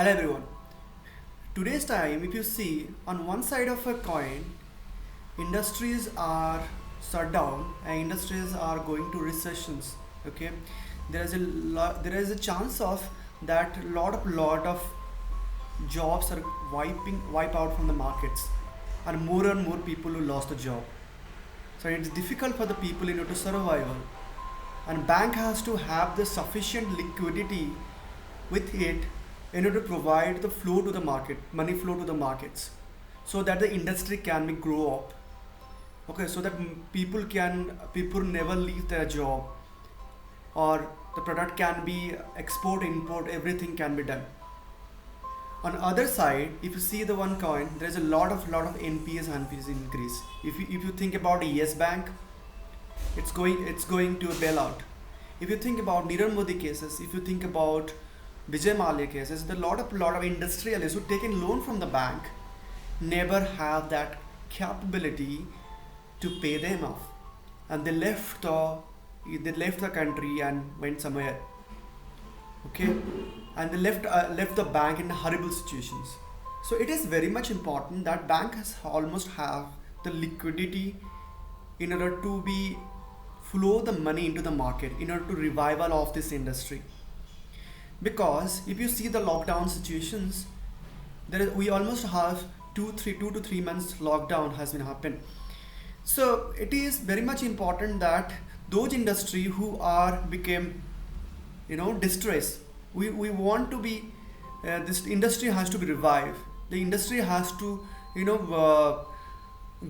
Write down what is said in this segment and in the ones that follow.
Hello everyone. Today's time, if you see on one side of a coin, industries are shut down and industries are going to recessions. Okay, there is a chance of that lot of jobs are wipe out from the markets, and more people who lost a job. So it's difficult for the people to survive, and bank has to have the sufficient liquidity with it in order to provide the flow to the market, money flow to the markets, so that the industry can be grow up. Okay, so that people never leave their job, or the product can be export, import, everything can be done. On other side, if you see the one coin, there is a lot of NPS and fees increase. If you think about Yes Bank, it's going to a bailout. If you think about Nirav Modi cases, if you think about Vijay Mallya cases, the lot of industrialists who taken loan from the bank never have that capability to pay them off, and they left the country and went somewhere. Okay, and they left the bank in horrible situations. So it is very much important that bank has almost have the liquidity in order to be flow the money into the market in order to revival of this industry. Because if you see the lockdown situations, we almost have 2 to 3 months lockdown has been happened. So it is very much important that those industry who are became distress, we want to be this industry has to be revived. The industry has to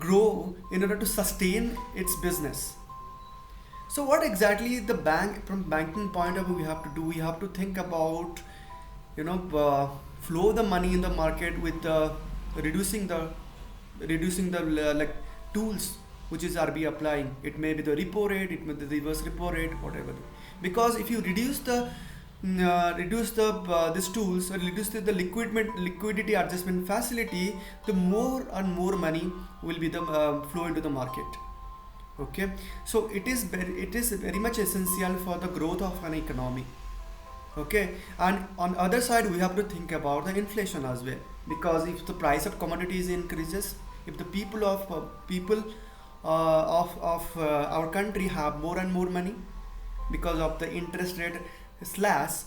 grow in order to sustain its business. So what exactly the bank, from banking point of view, we have to do? We have to think about flow the money in the market with reducing the like tools which is RBI applying. It may be the repo rate, it may be the reverse repo rate, whatever. Because if you reduce the these tools, or reduce the liquidity adjustment facility, the more and more money will be the flow into the market. Okay, so it is very much essential for the growth of an economy. Okay, and on other side we have to think about the inflation as well, because if the price of commodities increases, if the people of our country have more and more money, because of the interest rate slash,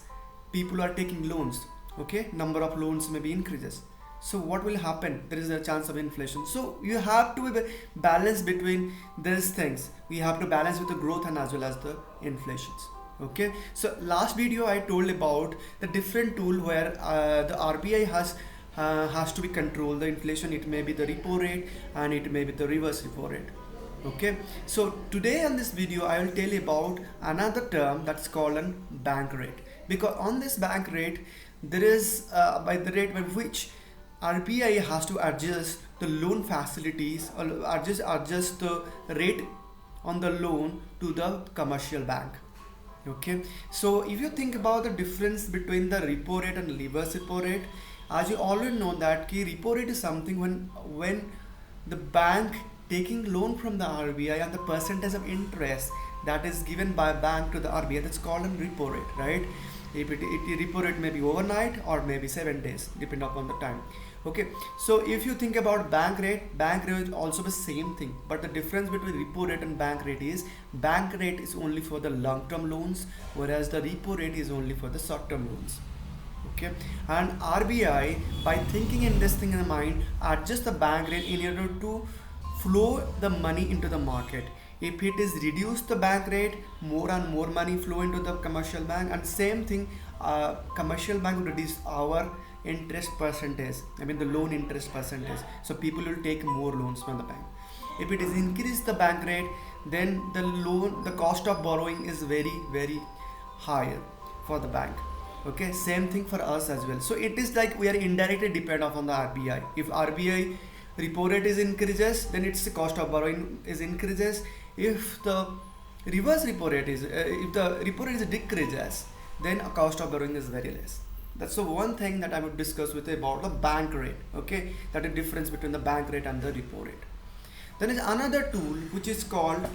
people are taking loans. Okay, number of loans maybe increases. So what will happen? There is a chance of inflation. So you have to be balanced between these things. We have to balance with the growth and as well as the inflations. Okay, so last video I told about the different tool where the RBI has to be control the inflation. It may be the repo rate and it may be the reverse repo rate. Okay, so today on this video I will tell you about another term that's called an bank rate. Because on this bank rate, there is by the rate by which RBI has to adjust the loan facilities, or adjust the rate on the loan to the commercial bank. Okay, so if you think about the difference between the repo rate and reverse repo rate, as you already know that repo rate is something when the bank taking loan from the RBI, and the percentage of interest that is given by bank to the RBI, that's called a repo rate, right? If repo rate may be overnight or maybe 7 days, depending upon the time. Okay, so if you think about bank rate is also the same thing, but the difference between repo rate and bank rate is only for the long term loans, whereas the repo rate is only for the short term loans. Okay, and RBI, by thinking in this thing in mind, adjust the bank rate in order to flow the money into the market. If it is reduce the bank rate, more and more money flow into the commercial bank, and same thing, commercial bank will reduce our interest percentage, I mean the loan interest percentage, so people will take more loans from the bank. If it is increase the bank rate, then the cost of borrowing is very higher for the bank. Okay, same thing for us as well. So it is like we are indirectly dependent upon the RBI. If RBI repo rate is increases, then its cost of borrowing is increases. If the reverse repo rate is if the repo rate is decreases, then a cost of borrowing is very less. That's the one thing that I would discuss with you about the bank rate. Okay, that is difference between the bank rate and the repo rate. Then is another tool which is called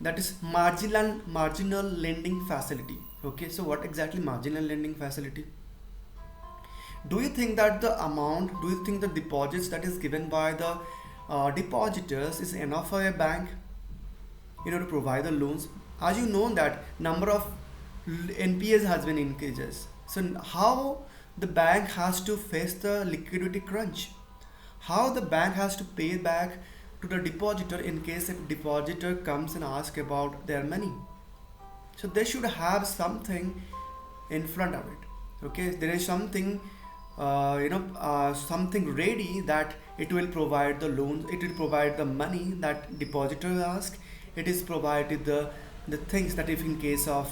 that is marginal lending facility. Okay, so what exactly marginal lending facility? Do you think that do you think the deposits that is given by the depositors is enough for a bank in order to provide the loans? As you know that number of NPAs has been increases. So how the bank has to face the liquidity crunch? How the bank has to pay back to the depositor in case a depositor comes and asks about their money? So they should have something in front of it. Okay, there is something something ready that it will provide the loans, it will provide the money that depositor ask. It is provided the things that if in case of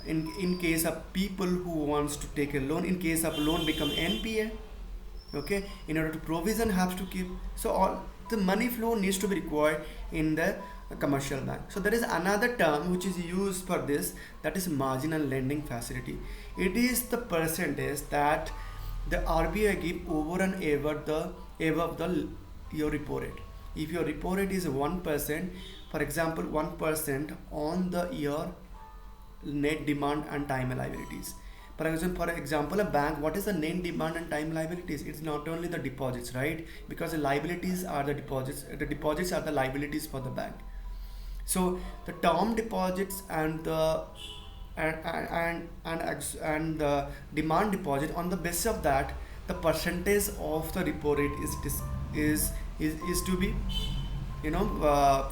in case of people who wants to take a loan, in case of loan become NPA, okay, in order to provision has to keep. So all the money flow needs to be required in the commercial bank. So there is another term which is used for this, that is marginal lending facility. It is the percentage that the RBI give over and above the your repo rate. If your repo rate is 1%, for example 1% on the year net demand and time liabilities. For example, a bank, what is the net demand and time liabilities? It's not only the deposits, right? Because the liabilities are the deposits are the liabilities for the bank. So the term deposits and the the demand deposit, on the basis of that, the percentage of the repo rate is to be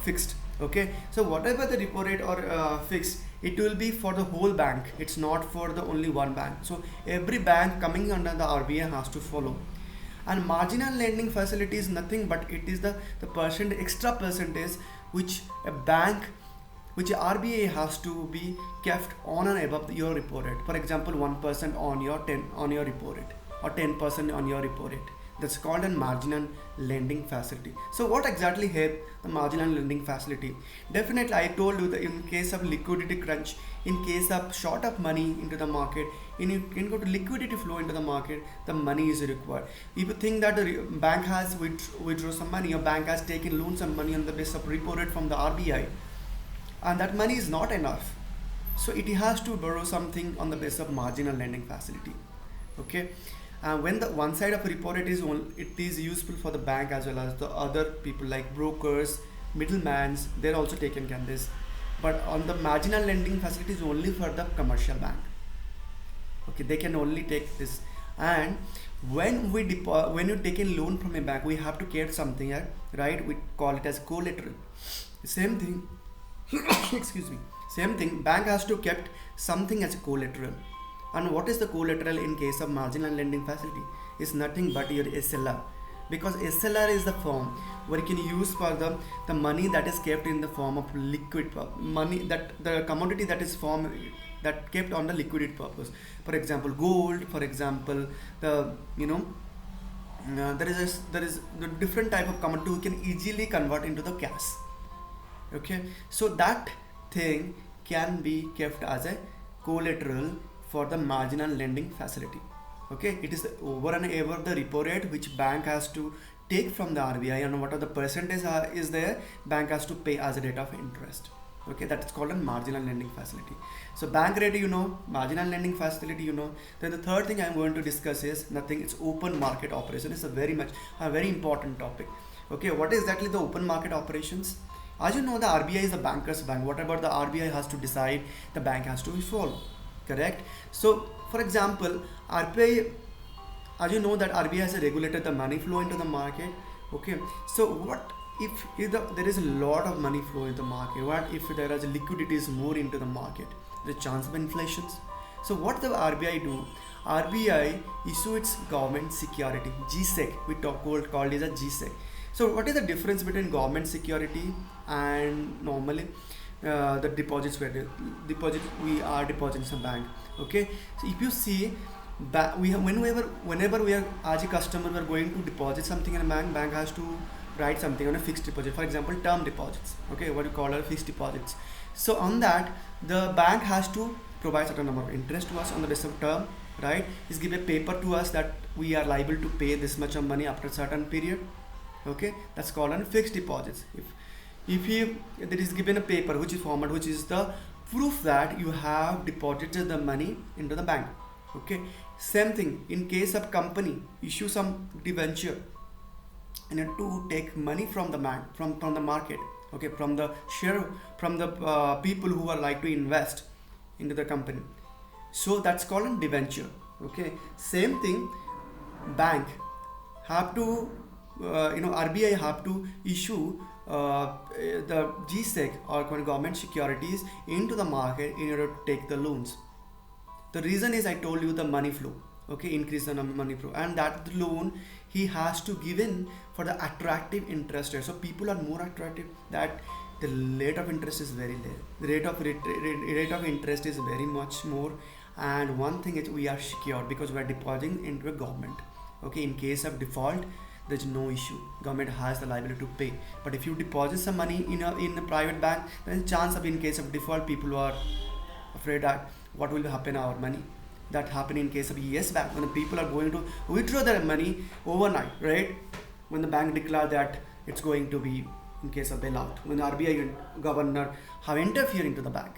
fixed. Okay, so whatever the repo rate or fixed, it will be for the whole bank. It's not for the only one bank. So every bank coming under the RBI has to follow. And marginal lending facility is nothing but it is the extra percentage which a bank, which RBI has to be kept on and above your repo rate. For example, 1% on your repo rate or 10% on your repo rate. That's called a marginal lending facility. So what exactly help the marginal lending facility? Definitely, I told you that in case of liquidity crunch, in case of short of money into the market, you can go to liquidity flow into the market, the money is required. If you think that the bank has withdraw some money, or bank has taken loans and money on the basis of repo rate from the RBI, and that money is not enough, so it has to borrow something on the basis of marginal lending facility. Okay. When the one side of repo rate is it is useful for the bank as well as the other people like brokers, middlemans, they're also taken care of this. But on the marginal lending facility is only for the commercial bank. Okay, they can only take this. And when you take a loan from a bank, we have to get something, right? We call it as collateral. Same thing. Excuse me. Same thing. Bank has to kept something as a collateral. And what is the collateral in case of marginal lending facility? It's nothing but your SLR, because SLR is the form where you can use for the money that is kept in the form of liquid money, that the commodity that is formed, that kept on the liquid purpose. For example, gold. For example, there is the different type of commodity we can easily convert into the cash. Okay, so that thing can be kept as a collateral for the marginal lending facility. Okay, it is over and above the repo rate which bank has to take from the RBI, and what are the percentage is there, bank has to pay as a rate of interest. Okay, that's called a marginal lending facility. So bank rate, marginal lending facility, Then the third thing I'm going to discuss is nothing, it's open market operation. It's a very important topic. Okay, what is exactly the open market operations? As you know, the RBI is the banker's bank. Whatever the RBI has to decide, the bank has to follow. Correct? So for example, RBI, as you know that RBI has regulated the money flow into the market. Okay, so what if there is a lot of money flow in the market? What if there is liquidity is more into the market? The chance of inflations. So what the RBI do? RBI issue its government security, GSEC. We called it as GSEC. So what is the difference between government security and normally the deposits we are depositing some bank? Okay, so if you see, whenever we are as a customer, we are going to deposit something in a bank has to write something on a fixed deposit. For example, term deposits. Okay, what you call are fixed deposits. So on that, the bank has to provide certain number of interest to us on the basis of term, right? Is give a paper to us that we are liable to pay this much of money after a certain period. Okay, that's called on fixed deposits. if you there is given a paper which is format, which is the proof that you have deposited the money into the bank. Okay, same thing in case of company issue some debenture and to take money from the bank, from the market, okay, from the share, from the people who are like to invest into the company. So that's called a debenture. Okay, same thing, bank have to RBI have to issue the GSEC or government securities into the market in order to take the loans. The reason is I told you the money flow, okay, increase the money flow, and that loan he has to give in for the attractive interest rate. So people are more attractive, that the rate of interest is very low, the rate of interest is very much more. And one thing is we are secure because we are depositing into a government. Okay, in case of default there's no issue, government has the liability to pay. But if you deposit some money in a private bank, then chance of in case of default, people are afraid that what will happen our money. That happen in case of yes bank, when the people are going to withdraw their money overnight, right, when the bank declare that it's going to be in case of bailout, when the RBI governor have interfered into the bank.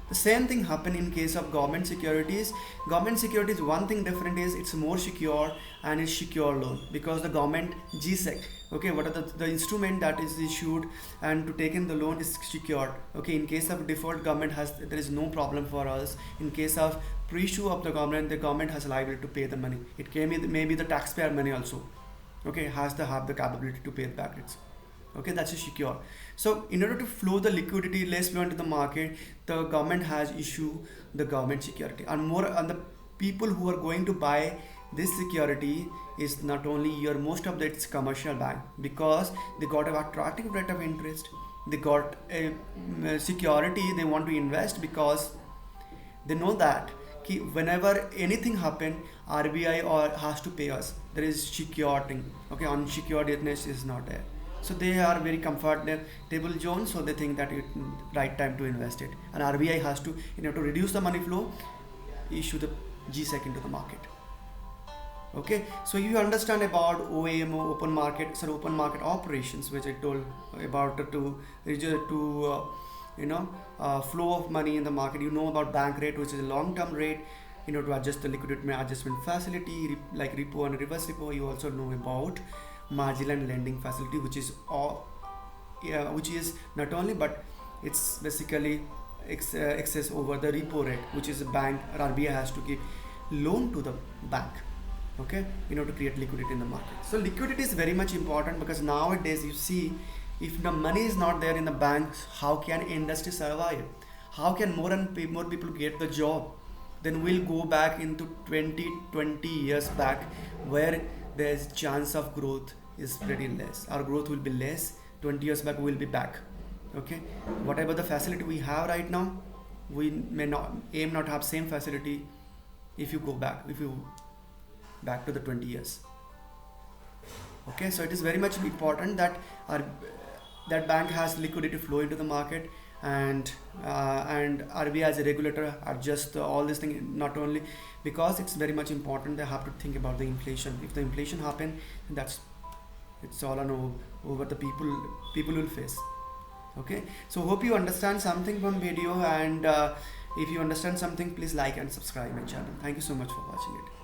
The same thing happen in case of government securities. Government securities, one thing different is it's more secure and it's secure loan because the government GSEC, okay, what are the instrument that is issued and to take in the loan is secured. Okay, in case of default, government has, there is no problem for us. In case of pre-issue of the government has liability to pay the money. It can be maybe the taxpayer money also. Okay, has to have the capability to pay it back. It's okay, that's a secure. So in order to flow the liquidity, less flow into the market, the government has issued the government security, and more on the people who are going to buy this security is not only your most of it's commercial bank, because they got an attractive rate of interest, they got a security, they want to invest because they know that whenever anything happen, RBI or has to pay us, there is security. Okay, unsecuredness is not there. So they are very comfortable zone, so they think that it's right time to invest it. And RBI has to, to reduce the money flow, issue the GSEC into the market. Okay, so you understand about OMO, open market, open market operations, which I told about flow of money in the market. You know about bank rate, which is a long-term rate, to adjust the liquidity adjustment facility like repo and reverse repo. You also know about marginal and lending facility, which is not only, but it's basically excess over the repo rate, which is a bank or RBI has to give loan to the bank, okay, to create liquidity in the market. So liquidity is very much important because nowadays you see, if the money is not there in the banks, how can industry survive? How can more people get the job? Then we'll go back into 20 years back, where there's chance of growth is pretty less. Our growth will be less. 20 years back we'll be back. Okay, whatever the facility we have right now, we may not have same facility if you go back to the 20 years. Okay, so it is very much important that that bank has liquidity flow into the market, and RBI as a regulator adjust all these things, not only because it's very much important, they have to think about the inflation. If the inflation happen, it's all on over the people will face. Okay, so hope you understand something from video, and if you understand something, please like and subscribe my channel. Thank you so much for watching it.